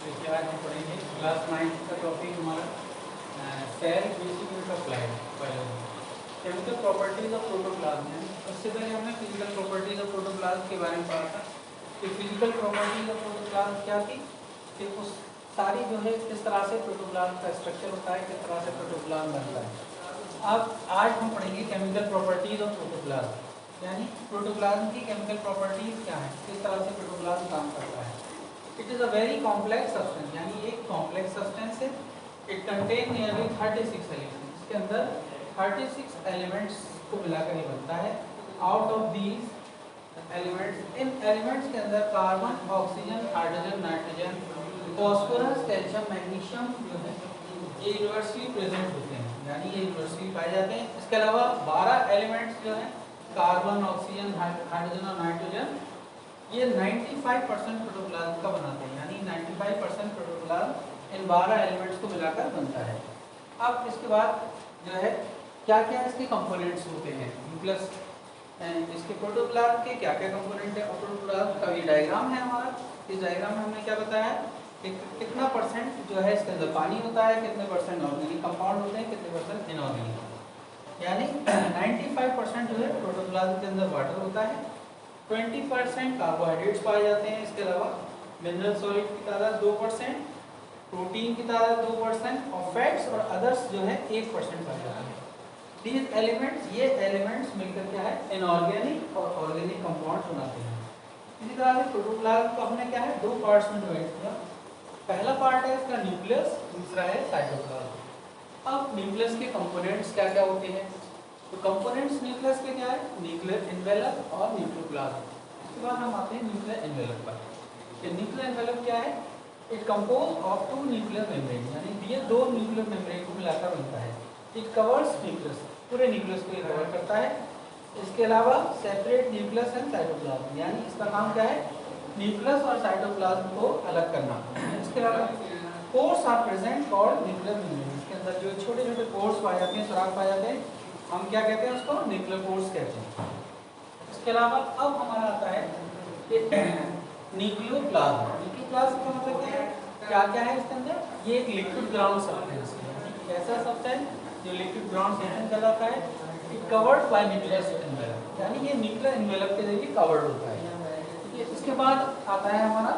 देखिए आज हम पढ़ेंगे क्लास 9 का टॉपिक हमारा cell basic unit of life biology chemical properties of protoplasm. यानी उससे पहले हमने फिजिकल प्रॉपर्टीज ऑफ प्रोटोप्लाज्म के बारे में पढ़ा था कि फिजिकल प्रॉपर्टीज ऑफ प्रोटोप्लाज्म क्या थी, कि उस सारी जो है किस तरह से प्रोटोप्लाज्म का स्ट्रक्चर होता है, किस तरह से प्रोटोप्लाज्म बनता है। अब आज हम पढ़ेंगे केमिकल प्रॉपर्टीज ऑफ प्रोटोप्लाज्म, यानी प्रोटोप्लाज्म की केमिकल प्रॉपर्टीज क्या है, किस तरह से प्रोटोप्लाज्म काम करता है। It is a very complex substance, यानी एक कॉम्प्लेक्स सब्सटेंस है। इट कंटेन नियरली 36 एलिमेंट्स, इसके अंदर 36 एलिमेंट्स को मिलाकर ये बनता है। Out of these elements, in elements के अंदर carbon, oxygen, hydrogen, nitrogen, phosphorus, calcium, magnesium जो है ये यूनिवर्सली प्रेजेंट होते हैं, यानी ये यूनिवर्सली पाए जाते हैं। इसके अलावा 12 एलिमेंट्स जो है कार्बन, ऑक्सीजन, हाइड्रोजन और नाइट्रोजन, ये 95% प्रोटोप्लाज्म का बनाते हैं, यानी 95% प्रोटोप्लाज्म इन 12 एलिमेंट्स को मिलाकर बनता है। अब इसके बाद जो है क्या क्या इसके कंपोनेंट्स होते हैं, न्यूक्लियस इसके प्रोटोप्लाज्म के क्या क्या कंपोनेंट है। और प्रोटोप्लाज्म का ये डायग्राम है हमारा। इस डायग्राम में हमने क्या बताया कि कितना परसेंट जो है इसके अंदर पानी होता है, कितने परसेंट ऑर्गेनिक कंपाउंड होते हैं, कितने परसेंट इनऑर्गेनिक, यानी 95% जो है प्रोटोप्लाज्म के अंदर वाटर होता है, 20% कार्बोहाइड्रेट्स पाए जाते हैं। इसके अलावा मिनरल सॉलिड की तादाद 2%, प्रोटीन की तादाद 2% और फैट्स और अदर्स जो है 1% पाए जाते हैं। these एलिमेंट्स, ये एलिमेंट्स मिलकर क्या है इनऑर्गेनिक और ऑर्गेनिक कंपाउंड्स बनाते हैं। इसी तरह से प्रोटोप्लाज्म को हमने क्या है दो पार्ट्स में डिवाइड किया। पहला पार्ट है इसका न्यूक्लियस, दूसरा है साइटोप्लाज्म। अब न्यूक्लियस के कंपोनेंट्स क्या क्या होते हैं, तो कंपोनेंट्स न्यूक्लियस के क्या है न्यूक्लियर एनवेलप और न्यूक्लियोप्लाज्म। इसके बाद हम आते हैं न्यूक्लियर एनवेलप पर। ये न्यूक्लियर एनवेलप क्या है, it compose of 2 nuclear membrane, यानी ये 2 न्यूक्लियर मेम्ब्रेन को मिलाकर बनता है। इट कवर्स न्यूक्लियस, पूरे न्यूक्लियस को ये कवर करता है। इसके अलावा सेपरेट न्यूक्लियस एंड साइटोप्लाज्म, यानी इसका काम क्या है न्यूक्लियस और साइटोप्लाज्म को अलग करना। इसके अलावा pores are present called nuclear membrane, इसके अंदर जो छोटे छोटे पोर्स पाए जाते हैं, सुराख पाए जाते हैं, हम क्या कहते हैं उसको न्यूक्लियर पोर्स कहते हैं। इसके अलावा अब हमारा आता है न्यूक्लियोप्लाज्म। न्यूक्लियोप्लाज्म का मतलब क्या क्या है इसके अंदर, ये एक लिक्विड ग्राउंड सब्सटेंस है, ऐसा सब्सटेंस जो लिक्विड ग्राउंड सब्सटेंस कहलाता है। It covered by nuclear envelope, यानी ये न्यूक्लियर एनवेलप के जरिए कवर्ड होता है। इसके बाद आता है हमारा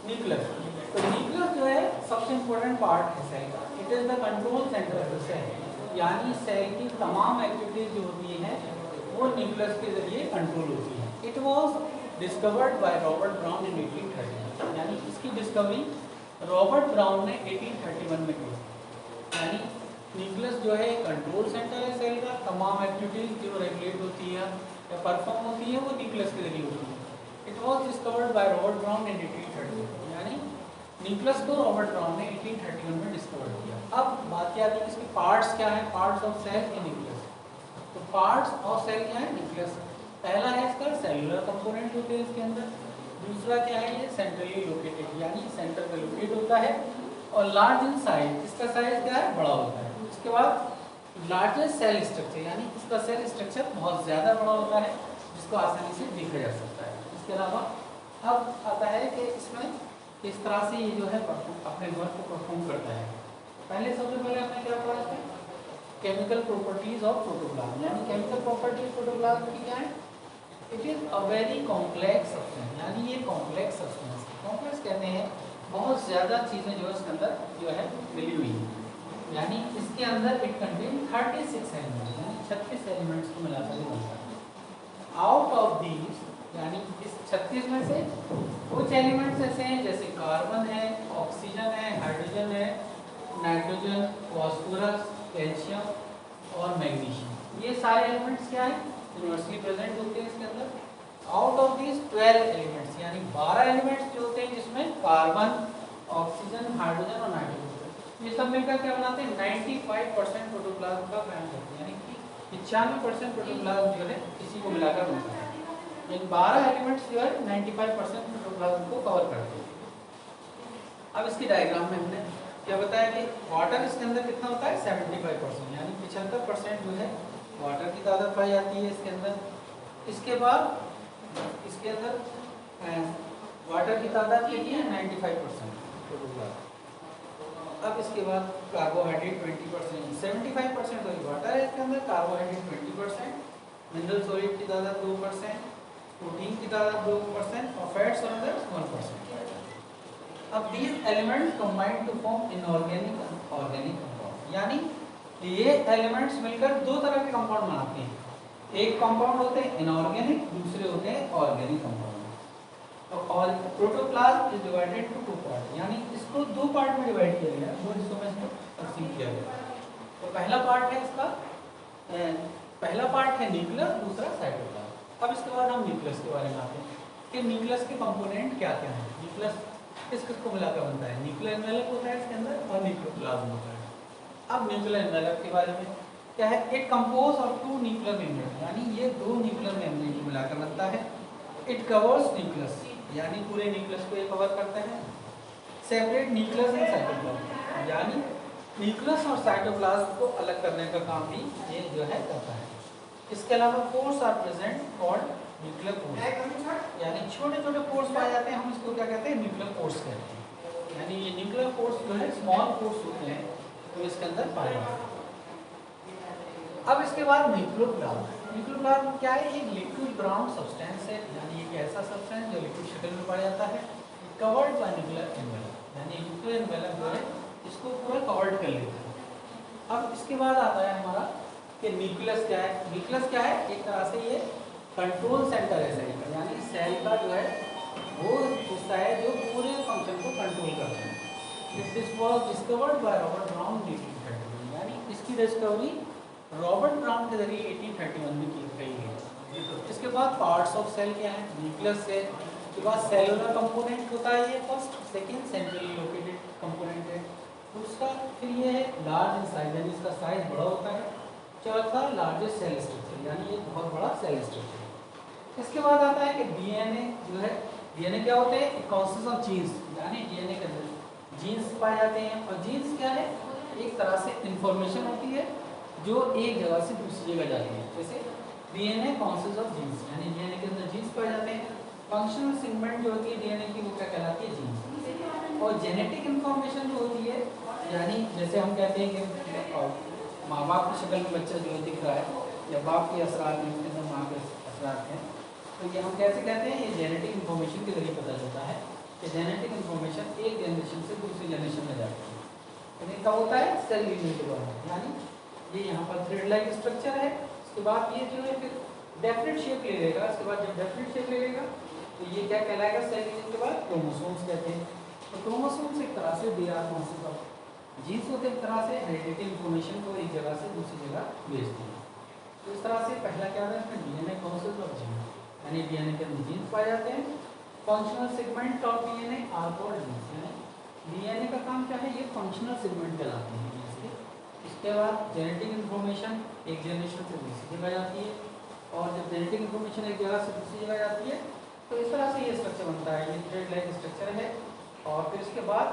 न्यूक्लियस। तो न्यूक्लियस जो है सबसे इम्पोर्टेंट पार्ट है सेल का। It is the control centre of the cell, यानी सेल की तमाम एक्टिविटीज जो होती हैं वो न्यूक्लियस के जरिए कंट्रोल होती है। It was discovered by Robert Brown in 1830, यानी इसकी डिस्कवरी रॉबर्ट ब्राउन ने 1831 में की। यानी न्यूक्लियस जो है कंट्रोल सेंटर है सेल का, तमाम एक्टिविटीज जो रेगुलेट होती है या परफॉर्म होती है वो न्यूक्लियस के जरिए होती है। It was discovered by Robert Brown in 1830, यानी न्यूक्लियस को रॉबर्ट ब्राउन ने 1831 में डिस्कवर किया। अब बात क्या आती है इसके पार्ट्स क्या है, parts of cell in nucleus. तो पार्ट्स ऑफ सेल क्या है न्यूक्लियस, पहला है इसका सेलुलर कंपोनेंट होते हैं इसके अंदर, दूसरा क्या है ये सेंट्रली लोकेटेड, यानी सेंटर पे लोकेट होता है, और लार्ज इन साइज, इसका साइज क्या है बड़ा होता है। उसके बाद लार्जेस्ट सेल स्ट्रक्चर, यानी इसका सेल स्ट्रक्चर बहुत ज़्यादा बड़ा होता है जिसको आसानी से देखा जा सकता है। इसके अलावा अब आता है कि इसमें किस तरह से ये जो है अपने वर्क को परफॉर्म करता है। पहले सबसे पहले हमने क्या पढ़ा था केमिकल प्रॉपर्टीज ऑफ प्रोटोप्लाज्म, यानी केमिकल प्रॉपर्टीज प्रोटोप्लाज्म की क्या है, it is a very complex substance, यानी ये कॉम्प्लेक्स सब्सटेंस, कॉम्प्लेक्स कहते हैं बहुत ज़्यादा चीज़ें जो है इसके अंदर जो है मिली हुई है। यानी इसके अंदर इट कंटेन 36 एलिमेंट्स, यानी 36 एलिमेंट्स को मिलाकर ये बनता है। आउट ऑफ दीज, यानी इस 36 में से कुछ एलिमेंट्स ऐसे हैं जैसे कार्बन है, ऑक्सीजन है, हाइड्रोजन है, नाइट्रोजन, फॉस्फोरस, कैल्शियम और मैग्नीशियम, ये सारे एलिमेंट्स क्या है यूनिवर्सली प्रेजेंट होते हैं इसके अंदर। आउट ऑफ दीज 12 एलिमेंट्स, यानी 12 एलिमेंट्स जो होते हैं जिसमें कार्बन, ऑक्सीजन, हाइड्रोजन और नाइट्रोजन, ये सब मिलकर क्या बनाते हैं 95% प्रोटोप्लाज्म का काम करते हैं, यानी कि 95% प्रोटोप्लाज्म जो है इसी को मिलाकर बनता है। इन 12 एलिमेंट्स जो है 95% प्रोटोप्लाज्म को कवर करते हैं। अब इसकी डायग्राम में हमने क्या बताया कि वाटर इसके अंदर कितना होता है 75%, यानी 75% जो है वाटर की तादाद पाई जाती है इसके अंदर। इसके बाद इसके अंदर वाटर की तादाद कितनी है 95%, प्रोटोप्लाज्म। अब इसके बाद कार्बोहाइड्रेट 20%, 75% तो वाटर है इसके अंदर, कार्बोहाइड्रेट 20%, मिनरल सॉलिड की तादाद 2%, प्रोटीन की तादाद 2% और फैट्स और अदर्स 1%। अब these elements combine to form inorganic and organic compound, यानी ये एलिमेंट्स मिलकर दो तरह के कंपाउंड बनाते हैं। एक कंपाउंड होते हैं इनऑर्गेनिक, दूसरे होते हैं ऑर्गेनिक कंपाउंड। और protoplasm is divided to 2 part, यानी इसको 2 पार्ट में डिवाइड किया गया है, दो हिस्सों में इसको तकसीम किया गया है। तो पहला पार्ट है इसका, पहला पार्ट है न्यूक्लियस, दूसरा साइटोप्लाज्म। अब इसके बाद हम न्यूक्लियस के बारे में आते हैं कि न्यूक्लियस के कंपोनेंट क्या क्या हैं। न्यूक्लियस किस किस को मिलाकर बनता है? न्यूक्लियर एनवेलप होता है इसके अंदर और न्यूक्लियोप्लाज्म होता है। अब न्यूक्लियर एनवेलप के बारे में क्या है? It compose of 2 nuclear membrane, यानी ये 2 न्यूक्लियर मेम्ब्रेन को मिलाकर बनता है। इट कवर्स न्यूक्लियस, यानी पूरे न्यूक्लियस को ये कवर करता है। सेपरेट न्यूक्लियस एंड साइटोप्लाज्म, यानी न्यूक्लियस और साइटोप्लाज्म को अलग करने का काम भी ये जो है करता है। इसके अलावा pores are present called nuclear pores, यानी छोटे छोटे पोर्स पाए जाते हैं, हम इसको क्या कहते हैं? न्यूक्लियर पोर्स कहते हैं। यानी ये न्यूक्लियर पोर्स जो है स्मॉल पोर्स होते हैं तो इसके अंदर पाए जाते हैं। अब इसके बाद न्यूक्लियोप्लाज्म। न्यूक्लियोप्लाज्म क्या है? एक लिक्विड ब्राउन सब्सटेंस है, यानी एक ऐसा सब्सटेंस जो लिक्विड शक्ल में पाया जाता है, कवर्ड बाय न्यूक्लियर एनवेलप, यानी न्यूक्लियर एनवेलप जो है इसको पूरा कवर्ड कर लेता है। अब इसके बाद आता है हमारा कि न्यूक्लियस क्या है? न्यूक्लियस क्या है? एक तरह से ये कंट्रोल सेंटर है सेल का, यानी सेल का जो है वो हिस्सा है जो पूरे फंक्शन को कंट्रोल करता है। This was discovered by Robert brown 1831, यानी इसकी डिस्कवरी रॉबर्ट ब्राउन के जरिए 1831 में की गई है। इसके बाद पार्ट्स ऑफ सेल क्या है? न्यूक्लियस है, उसके बाद सेलुलर कंपोनेंट होता है ये first, second centrally located component है, दूसरा फिर ये है लार्ज इन साइज, यानी इसका साइज बड़ा होता है, चौथा लार्जेस्ट सेल स्ट्रक्चर, यानी ये बहुत बड़ा सेल स्ट्रक्चर। इसके बाद आता है कि डीएनए जो है, डीएनए क्या होते हैं? इट कंसिस्ट ऑफ जीन्स, यानी डीएनए के अंदर जीन्स पाए जाते हैं। और जीन्स क्या है? एक तरह से इंफॉर्मेशन होती है जो एक जगह से दूसरी जगह जाती है। जैसे डीएनए कंसिस्ट ऑफ जीन्स, यानी डीएनए के अंदर जीन्स पाए जाते हैं। फंक्शनल सेगमेंट जो होती है डीएनए की वो क्या कहलाती है? जीन्स। और जेनेटिक इंफॉर्मेशन जो होती है, यानी जैसे हम कहते हैं कि माँ बाप की शक्ल में बच्चा जो दिख रहा है या बाप के असरार में उसके अंदर माँ के असरार हैं, तो ये हम कैसे कहते हैं? ये जेनेटिक इन्फॉर्मेशन के जरिए पता चलता है कि जेनेटिक इन्फॉर्मेशन एक जनरेशन से दूसरी जनरेशन में जाती है। यानी कब होता है? सेल यूनिट के दौरान, यानी ये यहाँ पर थ्रेड लाइक स्ट्रक्चर है। उसके बाद ये जो है फिर डेफिनेट शेप ले लेगा। उसके बाद जब डेफिनेट शेप ले लेगा तो ये क्या कहलाएगा? सेल यूनिट के बाद क्रोमोसोम्स कहते हैं। तो क्रोमोसोम्स एक तरह से they are consist of genes होते एक तरह से हेरिडिटी इन्फॉर्मेशन को एक जगह से दूसरी जगह भेजते हैं। तो इस तरह से पहला क्या है? डीएनए कंसिस्ट ऑफ जीन्स, यानी डीएनए के अंदर जीन्स पाए जाते हैं। Functional segment of DNA are called genes, यानी डीएनए का काम क्या है? ये फंक्शनल सेगमेंट कहलाते हैं इसके। इसके बाद जेनेटिक इन्फॉर्मेशन एक जनरेशन से दूसरी जगह जाती है, और जब जेनेटिक इन्फॉर्मेशन एक जगह से दूसरी जगह जाती है तो इस तरह से ये स्ट्रक्चर बनता है। ये थ्रेड लाइक स्ट्रक्चर है। और फिर इसके बाद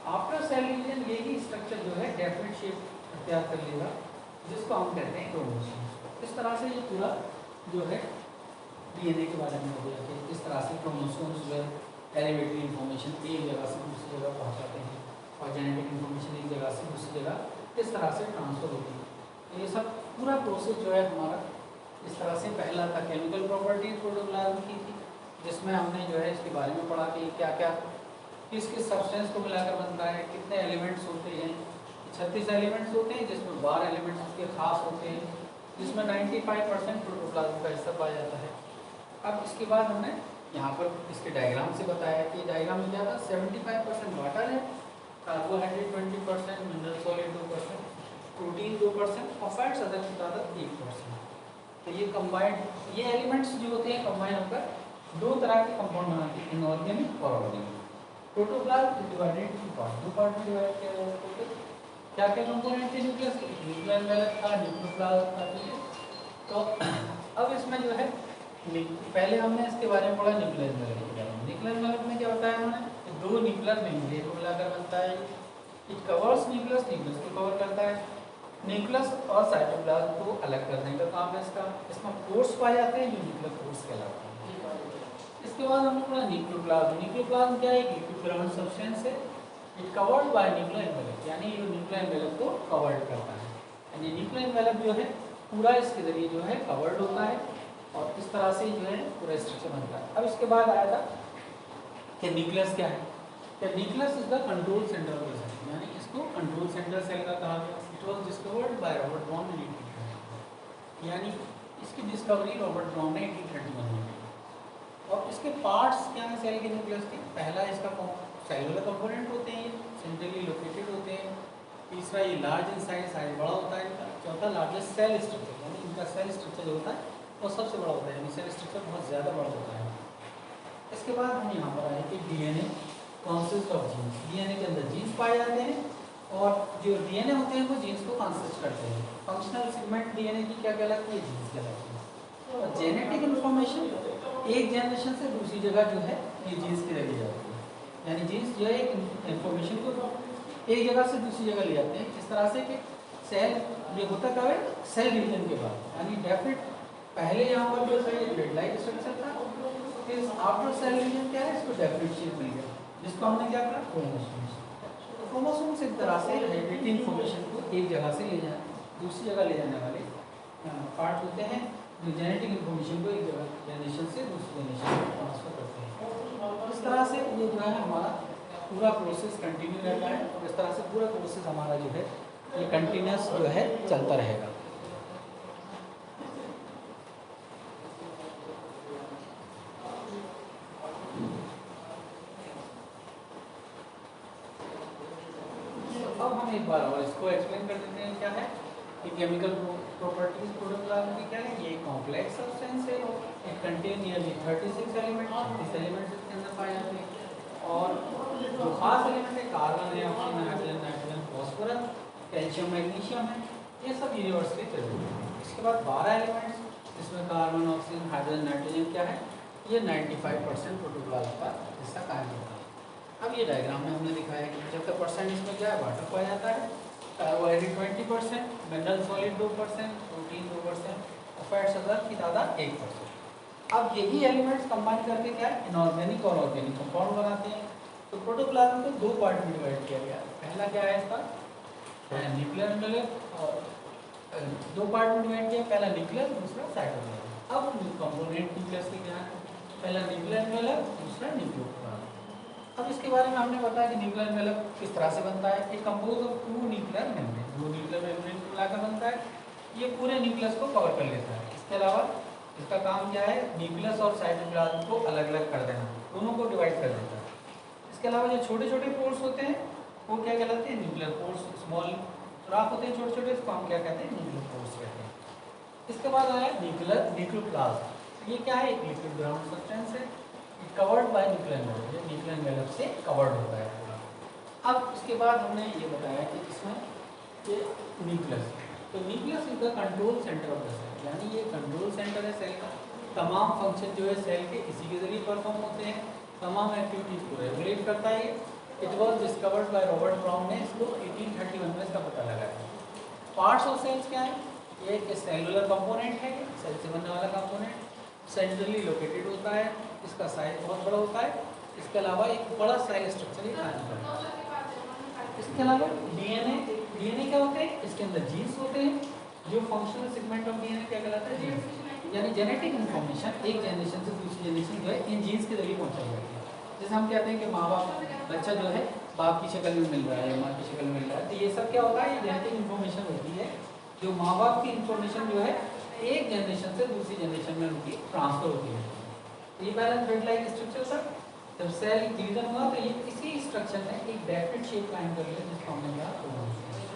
आफ्टर सेल डिवीजन यही स्ट्रक्चर जो है डेफिनेट शेप अख्तियार कर लेगा, जिसको हम कहते हैं क्रोमोसोम। इस तरह से ये पूरा जो है डीएनए के बारे में हो गया कि किस तरह से क्रोमोसोम्स जो है एलिमेंट्री इन्फॉर्मेशन एक जगह से दूसरी जगह पहुंचाते हैं, और जेनेटिक इन्फॉर्मेशन एक जगह से दूसरी जगह किस तरह से ट्रांसफर होती है। तो ये सब पूरा प्रोसेस जो है हमारा इस तरह से पहला था केमिकल प्रॉपर्टीज प्रोटोप्लाज्म की थी, जिसमें हमने जो है इसके बारे में पढ़ा कि क्या क्या किस किस सब्सटेंस को मिलाकर बनता है, कितने एलिमेंट्स होते हैं। 36 एलिमेंट्स होते हैं, जिसमें 12 एलिमेंट्स उसके खास होते हैं, जिसमें 95% प्रोटोप्लाज्म का हिस्सा पाया जाता है। अब इसके बाद हमने यहाँ पर इसके डायग्राम से बताया कि डायग्राम में क्या था? 75% वाटर है, कार्बोहाइड्रेट 20%, मिनरल सॉलिड 2%, प्रोटीन 2% और फैट्स अदर की तादाद 1%। तो ये कंबाइंड ये एलिमेंट्स जो होते हैं कंबाइन होकर दो तरह के कंपाउंड बनाते हैं, इनऑर्गेनिक और organic. Protoplasm is divided into part, दो पार्ट में डिवाइड किया गया है। क्या क्या कंपोनेंट थे न्यूक्लियस के? न्यूक्लियर एनवेलप था, न्यूक्लियोप्लाज्म था, ठीक है। तो अब इसमें जो है पहले हमने इसके बारे में पढ़ा न्यूक्लियर एनवेलप के बारे में। न्यूक्लियर एनवेलप में क्या बताया उन्होंने? दो न्यूक्लियर मेम्ब्रेन को मिलाकर बनता है। इट कवर्स न्यूक्लियस, न्यूक्लियस को कवर करता है। न्यूक्लियस और साइटोप्लाज्म को अलग करने का काम है इसका। इसमें पोर्स पाए जाते हैं जो न्यूक्लियर पोर्स कहलाते हैं। इसके बाद हमने पढ़ा न्यूक्लियोप्लाज्म। न्यूक्लियोप्लाज्म क्या है? एक लिक्विड ग्राउंड सब्सटेंस है it covered by nuclear envelope, यानी ये न्यूक्लियर एनवेलप को कवर्ड करता है। यानी न्यूक्लियर एनवेलप जो है पूरा इसके जरिए जो है कवर्ड होता है और इस तरह से जो है पूरा स्ट्रक्चर बनता है। अब इसके बाद आया था कि न्यूक्लियस क्या है। कि nucleus is the control centre of the cell, यानी इसको कंट्रोल सेंटर सेल का कहा गया। It was discovered by Robert Brown in 1830, यानी इसकी डिस्कवरी रॉबर्ट ब्राउन ने 1831 में की। और इसके पार्ट्स क्या हैं सेल के न्यूक्लियस के? पहला इसका सेलुलर कंपोनेंट होते हैं, सेंट्रली लोकेटेड होते हैं। तीसरा ये लार्ज इन साइज बड़ा होता है इनका। चौथा लार्जेस्ट सेल स्ट्रक्चर, यानी इनका सेल स्ट्रक्चर जो होता है वो सबसे बड़ा होता है, यानी सेल स्ट्रक्चर बहुत ज़्यादा बड़ा होता है। इसके बाद हम यहाँ पर आए कि DNA consist of genes. DNA के अंदर जीन्स पाए जाते हैं और जो डीएनए होते हैं वो जीन्स को कॉन्सिस्ट करते हैं। फंक्शनल सेगमेंट डीएनए की क्या कहलाती है? जीन्स कहलाती है। और जेनेटिक इन्फॉर्मेशन एक जनरेशन से दूसरी जगह जो है ये जीन्स की जगह जाती है, यानी जीन्स जो है एक इन्फॉर्मेशन को एक जगह से दूसरी जगह ले जाते हैं। इस तरह से कि सेल ये होता कब है? सेल डिवीजन के बाद, यानी डेफिनेट पहले यहाँ पर जो है ग्रेड लाइक स्ट्रक्चर था, फिर आफ्टर सेल डिवीजन क्या है, इसको डेफिनेट शेप मिल गया, जिसको हमने क्या कहा? क्रोमोसोम्स। तो क्रोमोसोम्स एक तरह से हेरिडिटी इन्फॉर्मेशन को एक जगह से ले जाए दूसरी जगह ले जाने वाले पार्ट होते हैं, जो जेनेटिक इन्फॉर्मेशन को एक जगह जनरेशन से दूसरी जनरेशन में ट्रांसफर करते हैं। इस तरह से ये जो है हमारा पूरा प्रोसेस कंटिन्यू रहता है और इस तरह से पूरा प्रोसेस हमारा जो है ये कंटिन्यूस जो है चलता रहेगा। अब हम एक बार और इसको एक्सप्लेन कर देते हैं क्या है कि केमिकल प्रॉपर्टीज प्रोटोप्लाज्म की क्या है। ये कॉम्प्लेक्स सब्सटेंस है, इट कंटेन नियरली 36 एलिमेंट्स। इस एलिमेंट्स इसके अंदर पाए जाते हैं और जो खास एलिमेंट है कार्बन है, oxygen, hydrogen, nitrogen, phosphorus, calcium, magnesium है, ये सब यूनिवर्सली प्रेजेंट है। इसके बाद 12 एलिमेंट्स जिसमें कार्बन, ऑक्सीजन, हाइड्रोजन, नाइट्रोजन क्या है, ये 95% प्रोटोप्लाज्म का हिस्सा कायम करता है। अब ये डायग्राम में हमने दिखाया कि 75% इसमें क्या है, वाटर पाया जाता है, कार्बोहाइड्रेट 20%, मिनरल सॉलिड 2%, प्रोटीन 2% और फैट्स अदर की तादाद 1%। अब यही एलिमेंट्स कंबाइन करके क्या है, इनऑर्गेनिक और ऑर्गेनिक कंपाउंड बनाते हैं। तो प्रोटोप्लाज्म को दो पार्ट में डिवाइड किया गया है। पहला क्या है इसका, न्यूक्लियर एनवेलप, और दो पार्ट में डिवाइड किया, पहला न्यूक्लियर, दूसरा साइटोप्लाज्म। अब कंपोनेंट न्यूक्लियस के क्या है, पहला न्यूक्लियर एनवेलप, दूसरा न्यूक्लियोप्लाज्म। अब इसके बारे में हमने बताया कि न्यूक्लियर एनवेलप किस तरह से बनता है। It compose of 2 nuclear membrane, 2 nuclear membrane मिलाकर बनता है। ये पूरे न्यूक्लियस को कवर कर लेता है। इसके अलावा इसका काम क्या है, न्यूक्लियस और साइटोप्लाज्म को अलग अलग कर देना, दोनों को डिवाइड कर देता है। इसके अलावा जो छोटे छोटे पोर्स होते हैं वो क्या कहलाते हैं, न्यूक्लियर पोर्स। स्मॉल सुराख होते हैं छोटे छोटे, इसको हम क्या कहते हैं, न्यूक्लियर पोर्स कहते हैं। इसके बाद आया न्यूक्लियोप्लाज्म। ये क्या है, एक लिक्विड ग्राउंड सब्सटेंस है, कवर्ड बाय न्यूक्लियर एनवेलप, ये न्यूक्लियर एनवेलप से कवर्ड होता है पूरा। अब इसके बाद हमने ये बताया कि इसमें ये न्यूक्लियस, तो nucleus is the control centre of the cell, यानी ये कंट्रोल सेंटर है सेल का। तमाम फंक्शन जो है सेल के इसी के जरिए परफॉर्म होते हैं, तमाम एक्टिविटीज को रेगुलेट करता है। It was discovered by Robert brown ने इसको 1831 में इसका पता लगाया। पार्ट्स ऑफ सेल्स क्या है, ये एक सेलुलर कंपोनेंट है, सेल से बनने वाला कंपोनेंट, सेंट्रली लोकेटेड होता है, इसका साइज बहुत बड़ा होता है। इसके अलावा एक बड़ा सेल स्ट्रक्चर ही कायम करता है। इसके अलावा डीएनए क्या होते हैं, इसके अंदर जीन्स होते हैं। जो फंक्शनल सेगमेंट ऑफ डीएनए क्या कहलाता है, जीन्स, यानी जेनेटिक इन्फॉर्मेशन एक जनरेशन से दूसरी जनरेशन जो है इन जीन्स के जरिए पहुंचाई जाती है। जैसे हम कहते हैं कि माँ बाप, बच्चा जो है बाप की शक्ल में मिल रहा है, माँ की शक्ल में मिल रहा है, तो ये सब क्या होता है, ये जेनेटिक इन्फॉर्मेशन होती है। जो माँ बाप की इन्फॉर्मेशन जो है एक जनरेशन से दूसरी जनरेशन में उनकी ट्रांसफर होती है। ये पहला थ्रेड लाइक स्ट्रक्चर था। जब सेल डिवीजन हुआ तो ये इसी स्ट्रक्चर में एक डेफिनेट शेप कायम कर लिया, जिसको हमने कहा क्रोमोसोम।